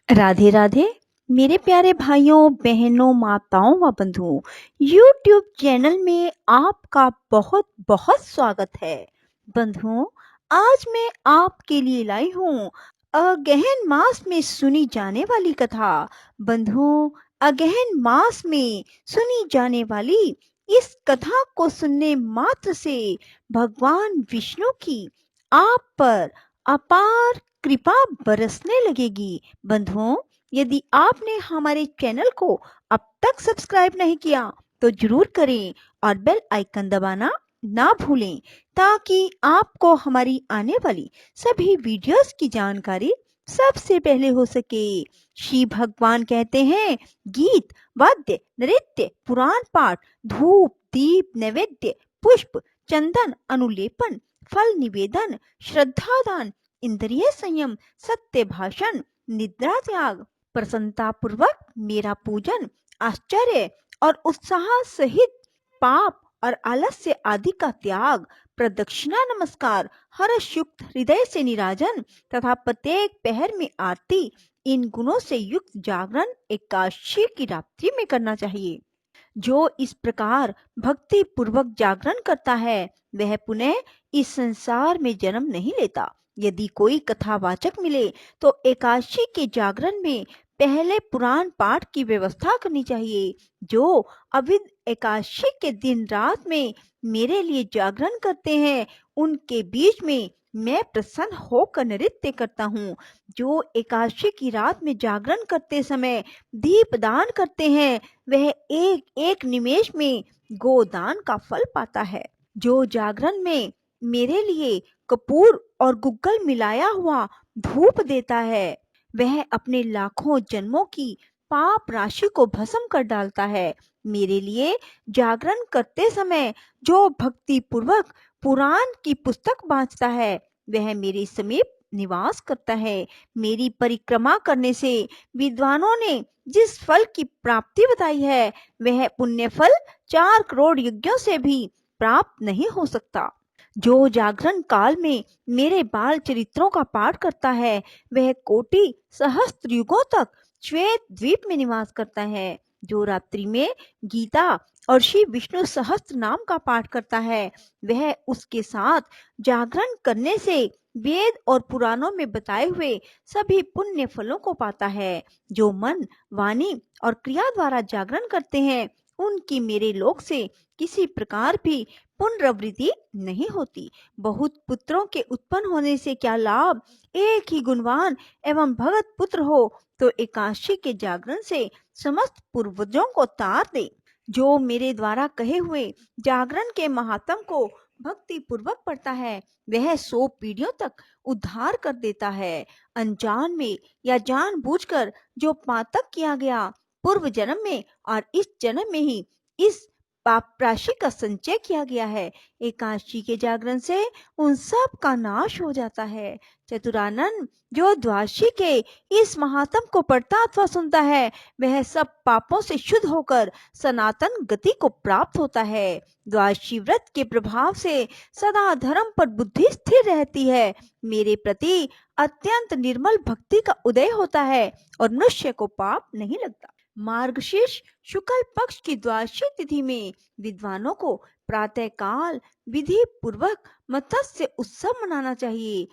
राधे राधे मेरे प्यारे भाइयों बहनों माताओं व बंधुओं। यूट्यूब चैनल में आपका बहुत बहुत स्वागत है। बंधुओं, आज मैं आपके लिए लाई हूँ अगहन मास में सुनी जाने वाली कथा। बंधुओं, अगहन मास में सुनी जाने वाली इस कथा को सुनने मात्र से भगवान विष्णु की आप पर अपार कृपा बरसने लगेगी। बंधुओं, यदि आपने हमारे चैनल को अब तक सब्सक्राइब नहीं किया तो जरूर करें और बेल आइकन दबाना ना भूलें, ताकि आपको हमारी आने वाली सभी वीडियोस की जानकारी सबसे पहले हो सके। शिव भगवान कहते हैं, गीत वाद्य नृत्य पुराण पाठ धूप दीप नैवेद्य पुष्प चंदन अनुलेपन फल निवेदन श्रद्धा दान इंद्रिय संयम सत्य भाषण निद्रा त्याग प्रसन्नता पूर्वक मेरा पूजन आश्चर्य और उत्साह सहित पाप और आलस्य आदि का त्याग प्रदक्षिणा नमस्कार हर्ष युक्त हृदय से निराजन तथा प्रत्येक पहर में आरती, इन गुणों से युक्त जागरण एकादशी की रात्रि में करना चाहिए। जो इस प्रकार भक्ति पूर्वक जागरण करता है वह पुनः इस संसार में जन्म नहीं लेता। यदि कोई कथावाचक मिले तो एकादशी के जागरण में पहले पुराण पाठ की व्यवस्था करनी चाहिए। जो अविध एकादशी के दिन रात में मेरे लिए जागरण करते हैं उनके बीच में मैं प्रसन्न होकर नृत्य करता हूँ। जो एकादशी की रात में जागरण करते समय दीप दान करते हैं वह एक एक निमेष में गोदान का फल पाता है। जो जागरण में मेरे लिए कपूर और गुग्गल मिलाया हुआ धूप देता है वह अपने लाखों जन्मों की पाप राशि को भस्म कर डालता है। मेरे लिए जागरण करते समय जो भक्ति पूर्वक पुराण की पुस्तक बांचता है वह मेरे समीप निवास करता है। मेरी परिक्रमा करने से विद्वानों ने जिस फल की प्राप्ति बताई है वह पुण्य फल 4 करोड़ यज्ञों से भी प्राप्त नहीं हो सकता। जो जागरण काल में मेरे बाल चरित्रों का पाठ करता है वह कोटि सहस्त्र युगों तक श्वेत द्वीप में निवास करता है। जो रात्रि में गीता और श्री विष्णु सहस्त्र नाम का पाठ करता है वह उसके साथ जागरण करने से वेद और पुराणों में बताए हुए सभी पुण्य फलों को पाता है। जो मन वाणी और क्रिया द्वारा जागरण करते हैं उनकी मेरे लोक से किसी प्रकार भी पुनरावृत्ति नहीं होती। बहुत पुत्रों के उत्पन्न होने से क्या लाभ, एक ही गुणवान एवं भगत पुत्र हो तो एकादशी के जागरण से समस्त पूर्वजों को तार दे। जो मेरे द्वारा कहे हुए जागरण के महात्म को भक्ति पूर्वक पढ़ता है वह 100 पीढ़ियों तक उद्धार कर देता है। अनजान में या जानबूझकर जो पातक किया गया पूर्व जन्म में और इस जन्म में ही इस पाप राशि का संचय किया गया है, एकादशी के जागरण से उन सब का नाश हो जाता है। चतुरानन, जो द्वादशी के इस महात्म को पढ़ता अथवा सुनता है वह सब पापों से शुद्ध होकर सनातन गति को प्राप्त होता है। द्वादशी व्रत के प्रभाव से सदा धर्म पर बुद्धि स्थिर रहती है। मेरे प्रति अत्यंत निर्मल भक्ति का उदय होता है और मनुष्य को पाप नहीं लगता। मार्गशीर्ष शुक्ल पक्ष की द्वादशी तिथि में विद्वानों को प्रातः काल विधि पूर्वक मत्स्य उत्सव मनाना चाहिए।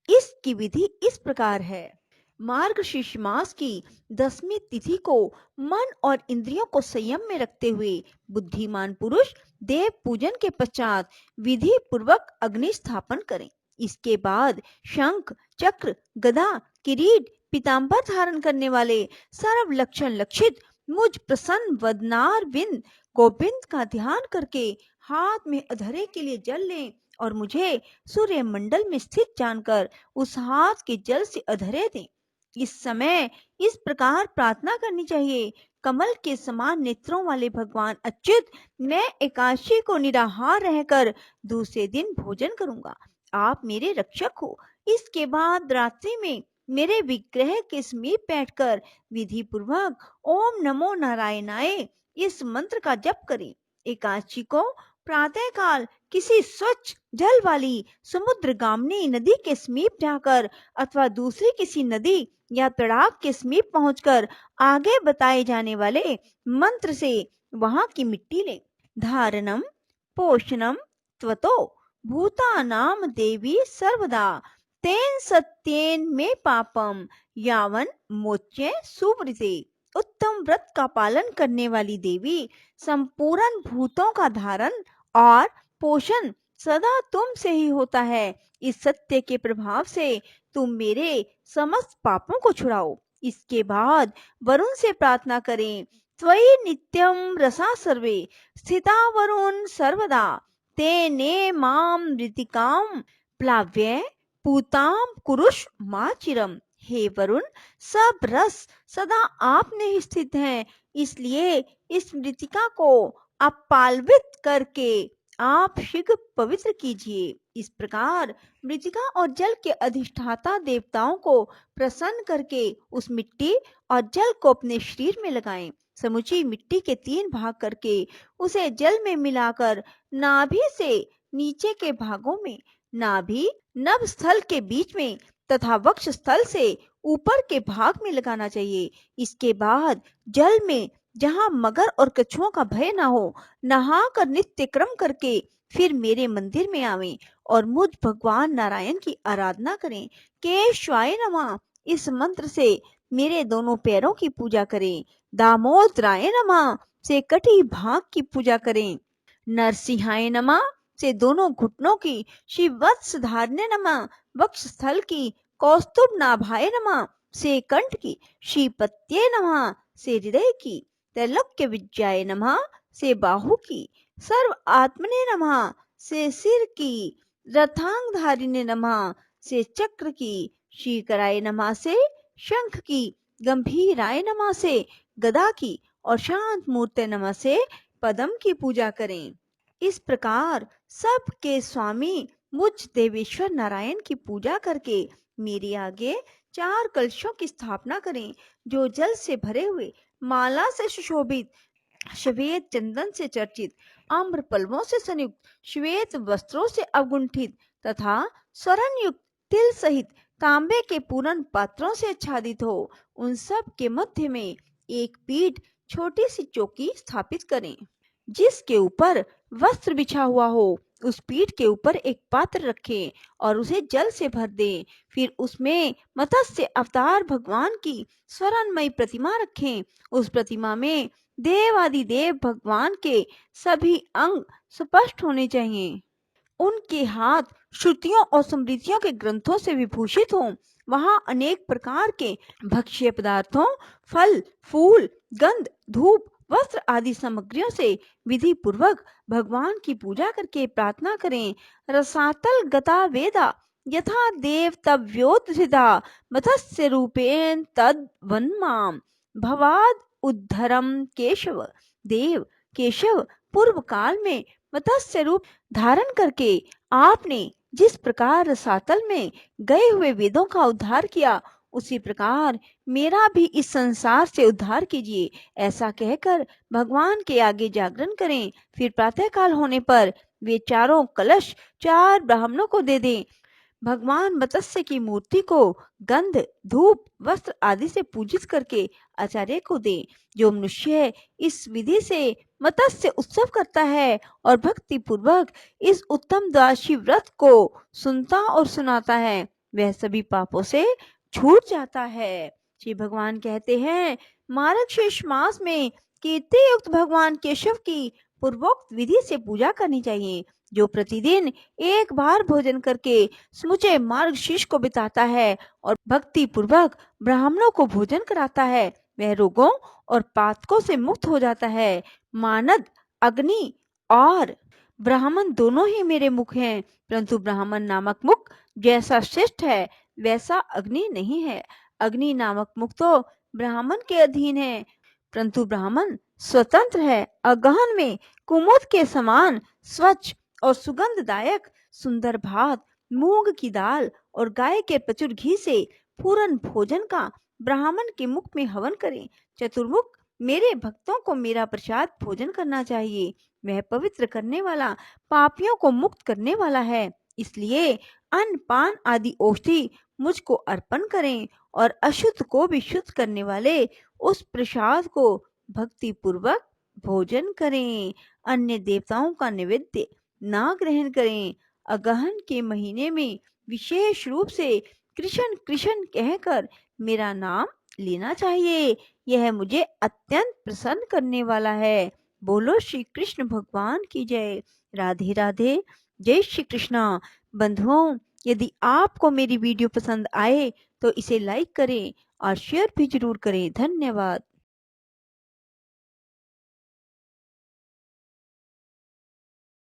इसकी विधि इस प्रकार है। मार्गशीर्ष मास की 10वीं तिथि को मन और इंद्रियों को संयम में रखते हुए बुद्धिमान पुरुष देव पूजन के पश्चात विधि पूर्वक अग्नि स्थापन करें। इसके बाद शंख चक्र गदा किरीट पीतांबर धारण करने वाले सर्व लक्षण लक्षित मुझ प्रसन्न वदनार बिंद गोविंद का ध्यान करके हाथ में अधरे के लिए जल लें और मुझे सूर्य मंडल में स्थित जानकर उस हाथ के जल से अधरे दें। इस समय इस प्रकार प्रार्थना करनी चाहिए, कमल के समान नेत्रों वाले भगवान अच्युत, मैं एकादशी को निराहार रहकर दूसरे दिन भोजन करूंगा। आप मेरे रक्षक हो। इसके बाद रात्रि में मेरे विग्रह के समीप बैठकर विधि पूर्वक ओम नमो नारायणाय इस मंत्र का जप करें। एकादशी को प्रातः काल किसी स्वच्छ जल वाली समुद्रगामिनी नदी के समीप जाकर अथवा दूसरी किसी नदी या तड़ाग के समीप पहुंचकर आगे बताए जाने वाले मंत्र से वहां की मिट्टी लें। धारणम पोषणम त्वतो भूतानाम देवी सर्वदा तेन सत्येन में पापम यावन मोच्य सुवृते। उत्तम व्रत का पालन करने वाली देवी संपूर्ण भूतों का धारण और पोषण सदा तुम से ही होता है। इस सत्य के प्रभाव से तुम मेरे समस्त पापों को छुड़ाओ। इसके बाद वरुण से प्रार्थना करें, त्वयि नित्यं रसा सर्वे स्थिता वरुण सर्वदा तेने माम मृतिकाम प्लाव्य पूताम कुरुष मां चिरम। हे वरुण, सब रस सदा आप में ही स्थित हैं, इसलिए इस मृतिका को अपालवित करके आप शीघ्र पवित्र कीजिए। इस प्रकार मृतिका और जल के अधिष्ठाता देवताओं को प्रसन्न करके उस मिट्टी और जल को अपने शरीर में लगाएं। समुची मिट्टी के 3 भाग करके उसे जल में मिलाकर नाभि से नीचे के भागों में, नाभि नभ स्थल के बीच में तथा वक्ष स्थल से ऊपर के भाग में लगाना चाहिए। इसके बाद जल में जहां मगर और कछुओं का भय ना हो, नहाकर नित्य क्रम करके फिर मेरे मंदिर में आवें और मुझ भगवान नारायण की आराधना करें। केशवाय नमः इस मंत्र से मेरे दोनों पैरों की पूजा करें। दामोदराय नमः से कटी भाग की पूजा करें। नरसिंहाय नमः से दोनों घुटनों की, श्रीवत्सधारणे नमः वक्ष स्थल की, कौस्तुभ नाभाय नमः से कंठ की, श्रीपत्ये नमः से हृदय की, त्रैलोक्य विजयाय नमः से बाहु की, सर्व आत्मने नमः से सिर की, रथांगधारिणे नमः से चक्र की, श्रीकराय नमः से शंख की, गंभीराय नमः से गदा की और शांत मूर्ते नमः से पद्म की पूजा करें। इस प्रकार सब के स्वामी मुझ देवेश्वर नारायण की पूजा करके मेरे आगे 4 कलशों की स्थापना करें, जो जल से भरे हुए, माला से सुशोभित, श्वेत चंदन से चर्चित, आम्र पल्लवों से संयुक्त, श्वेत वस्त्रों से अवगुंठित तथा स्वर्ण युक्त तिल सहित तांबे के पूर्ण पात्रों से आच्छादित हो। उन सब के मध्य में एक पीठ, छोटी सी चौकी स्थापित करें, जिसके ऊपर वस्त्र बिछा हुआ हो। उस पीठ के ऊपर एक पात्र रखें और उसे जल से भर दें। फिर उसमें मत्स्य अवतार भगवान की स्वर्णमयी प्रतिमा रखें। उस प्रतिमा में देवादिदेव भगवान के सभी अंग स्पष्ट होने चाहिए। उनके हाथ श्रुतियों और स्मृतियों के ग्रंथों से विभूषित हों। वहां अनेक प्रकार के भक्ष्य पदार्थों, फल, फूल, गंध, धूप, वस्त्र आदि सामग्रियों से विधि पूर्वक भगवान की पूजा करके प्रार्थना करें। रसातल गता वेदा यथा देव तव्योत्थिता मत्स्य रूपेण तद वन्माम भवाद उद्धरम केशव। देव केशव पूर्व काल में मत्स्य रूप धारण करके आपने जिस प्रकार रसातल में गए हुए वेदों का उद्धार किया, उसी प्रकार मेरा भी इस संसार से उद्धार कीजिए। ऐसा कहकर भगवान के आगे जागरण करें। फिर प्रातःकाल होने पर वे चारों कलश 4 ब्राह्मणों को दे दें। भगवान मत्स्य की मूर्ति को गंध, धूप, वस्त्र आदि से पूजित करके आचार्य को दे। जो मनुष्य इस विधि से मत्स्य उत्सव करता है और भक्ति पूर्वक इस उत्तम द्वादशी व्रत को सुनता और सुनाता है, वह सभी पापों से छूट जाता है। श्री भगवान कहते हैं, मार्गशीर्ष मास में कीर्ति युक्त भगवान केशव की पूर्वोक्त विधि से पूजा करनी चाहिए। जो प्रतिदिन एक बार भोजन करके समूचे मार्गशीर्ष को बिताता है और भक्ति पूर्वक ब्राह्मणों को भोजन कराता है, वह रोगों और पातकों से मुक्त हो जाता है। मानद, अग्नि और ब्राह्मण दोनों ही मेरे मुख हैं, परंतु ब्राह्मण नामक मुख जैसा श्रेष्ठ है वैसा अग्नि नहीं है। अग्नि नामक मुख तो ब्राह्मण के अधीन है, परंतु ब्राह्मण स्वतंत्र है। अगहन में कुमुद के समान स्वच्छ और सुगंधदायक सुंदर भात, मूंग की दाल और गाय के प्रचुर घी से पूर्ण भोजन का ब्राह्मण के मुख में हवन करें। चतुर्मुख मेरे भक्तों को मेरा प्रसाद भोजन करना चाहिए। वह पवित्र करने वाला, पापियों को मुक्त करने वाला है। इसलिए अन्न पान आदि औषधि मुझको अर्पण करें और अशुद्ध को भी शुद्ध करने वाले उस प्रसाद को भक्ति पूर्वक भोजन करें। अन्य देवताओं का नैवेद्य ना ग्रहण करें। अगहन के महीने में विशेष रूप से कृष्ण कृष्ण कहकर मेरा नाम लेना चाहिए। यह मुझे अत्यंत प्रसन्न करने वाला है। बोलो श्री कृष्ण भगवान की जय। राधे राधे। जय श्री कृष्णा। बंधुओं, यदि आपको मेरी वीडियो पसंद आए तो इसे लाइक करें और शेयर भी जरूर करें। धन्यवाद।